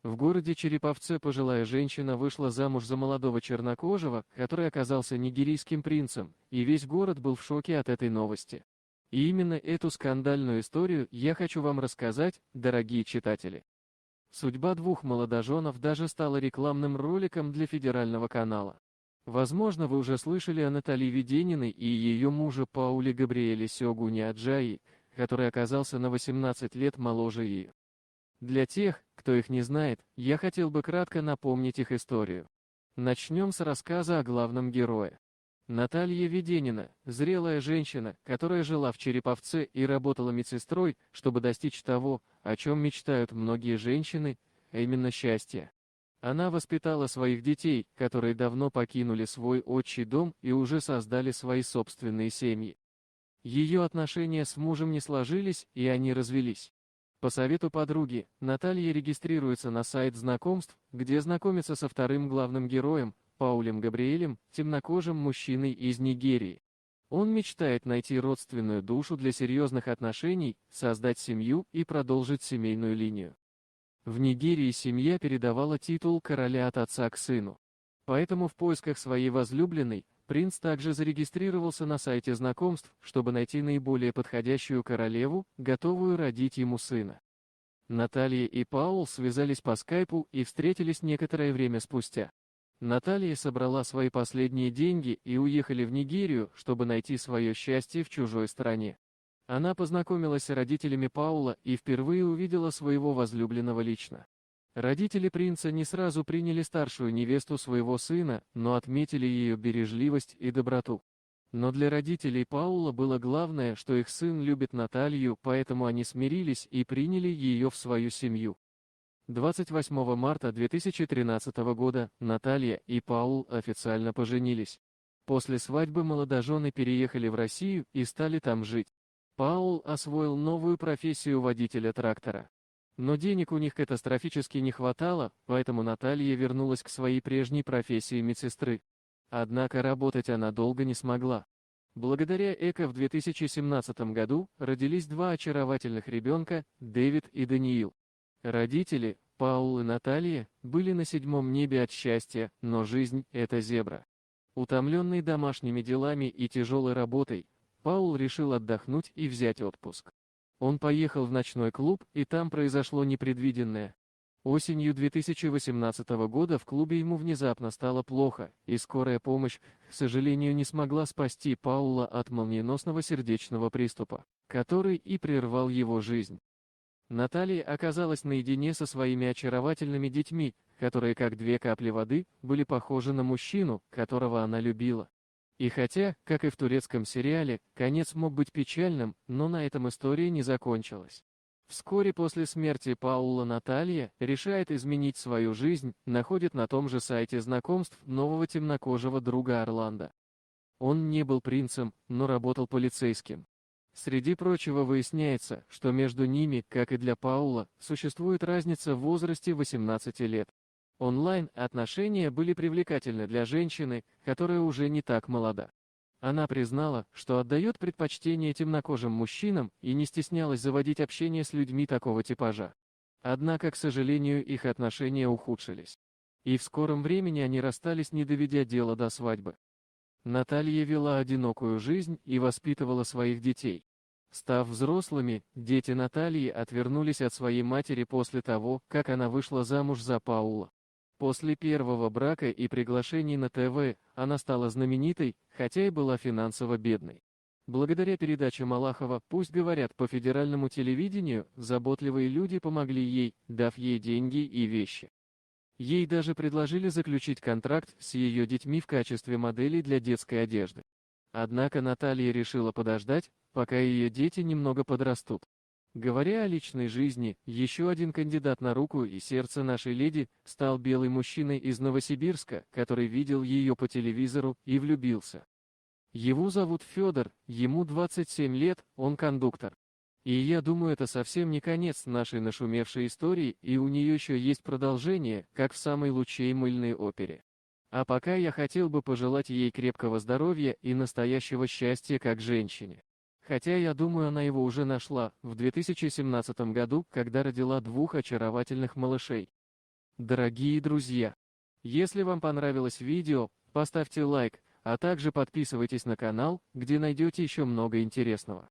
В городе Череповце пожилая женщина вышла замуж за молодого чернокожего, который оказался нигерийским принцем, и весь город был в шоке от этой новости. И именно эту скандальную историю я хочу вам рассказать, дорогие читатели. Судьба двух молодоженов даже стала рекламным роликом для федерального канала. Возможно, вы уже слышали о Наталье Ведениной и ее муже Пауле Габриэле Сёгуне Аджаи, который оказался на 18 лет моложе ее. Для тех, кто их не знает, я хотел бы кратко напомнить их историю. Начнем с рассказа о главном герое. Наталья Веденина – зрелая женщина, которая жила в Череповце и работала медсестрой, чтобы достичь того, о чем мечтают многие женщины, а именно счастья. Она воспитала своих детей, которые давно покинули свой отчий дом и уже создали свои собственные семьи. Ее отношения с мужем не сложились, и они развелись. По совету подруги, Наталья регистрируется на сайт знакомств, где знакомится со вторым главным героем, Паулем Габриэлем, темнокожим мужчиной из Нигерии. Он мечтает найти родственную душу для серьезных отношений, создать семью и продолжить семейную линию. В Нигерии семья передавала титул короля от отца к сыну. Поэтому в поисках своей возлюбленной, принц также зарегистрировался на сайте знакомств, чтобы найти наиболее подходящую королеву, готовую родить ему сына. Наталья и Паул связались по скайпу и встретились некоторое время спустя. Наталья собрала свои последние деньги и уехали в Нигерию, чтобы найти свое счастье в чужой стране. Она познакомилась с родителями Паула и впервые увидела своего возлюбленного лично. Родители принца не сразу приняли старшую невесту своего сына, но отметили ее бережливость и доброту. Но для родителей Паула было главное, что их сын любит Наталью, поэтому они смирились и приняли ее в свою семью. 28 марта 2013 года Наталья и Паул официально поженились. После свадьбы молодожены переехали в Россию и стали там жить. Паул освоил новую профессию водителя трактора. Но денег у них катастрофически не хватало, поэтому Наталья вернулась к своей прежней профессии медсестры. Однако работать она долго не смогла. Благодаря ЭКО в 2017 году родились два очаровательных ребенка, Дэвид и Даниил. Родители, Паул и Наталья, были на седьмом небе от счастья, но жизнь – это зебра. Утомленный домашними делами и тяжелой работой, Паул решил отдохнуть и взять отпуск. Он поехал в ночной клуб, и там произошло непредвиденное. Осенью 2018 года в клубе ему внезапно стало плохо, и скорая помощь, к сожалению, не смогла спасти Паула от молниеносного сердечного приступа, который и прервал его жизнь. Наталья оказалась наедине со своими очаровательными детьми, которые, как две капли воды, были похожи на мужчину, которого она любила. И хотя, как и в турецком сериале, конец мог быть печальным, но на этом история не закончилась. Вскоре после смерти Паула Наталья решает изменить свою жизнь, находит на том же сайте знакомств нового темнокожего друга Орландо. Он не был принцем, но работал полицейским. Среди прочего выясняется, что между ними, как и для Паула, существует разница в возрасте 18 лет. Онлайн-отношения были привлекательны для женщины, которая уже не так молода. Она признала, что отдает предпочтение темнокожим мужчинам и не стеснялась заводить общение с людьми такого типажа. Однако, к сожалению, их отношения ухудшились. И в скором времени они расстались, не доведя дело до свадьбы. Наталья вела одинокую жизнь и воспитывала своих детей. Став взрослыми, дети Натальи отвернулись от своей матери после того, как она вышла замуж за Паула. После первого брака и приглашений на ТВ она стала знаменитой, хотя и была финансово бедной. Благодаря передаче Малахова «Пусть говорят» по федеральному телевидению, заботливые люди помогли ей, дав ей деньги и вещи. Ей даже предложили заключить контракт с ее детьми в качестве моделей для детской одежды. Однако Наталья решила подождать, пока ее дети немного подрастут. Говоря о личной жизни, еще один кандидат на руку и сердце нашей леди стал белый мужчиной из Новосибирска, который видел ее по телевизору и влюбился. Его зовут Федор, ему 27 лет, он кондуктор. И я думаю, это совсем не конец нашей нашумевшей истории, и у нее еще есть продолжение, как в самой лучшей мыльной опере. А пока я хотел бы пожелать ей крепкого здоровья и настоящего счастья как женщине. Хотя я думаю, она его уже нашла в 2017 году, когда родила двух очаровательных малышей. Дорогие друзья, если вам понравилось видео, поставьте лайк, а также подписывайтесь на канал, где найдете еще много интересного.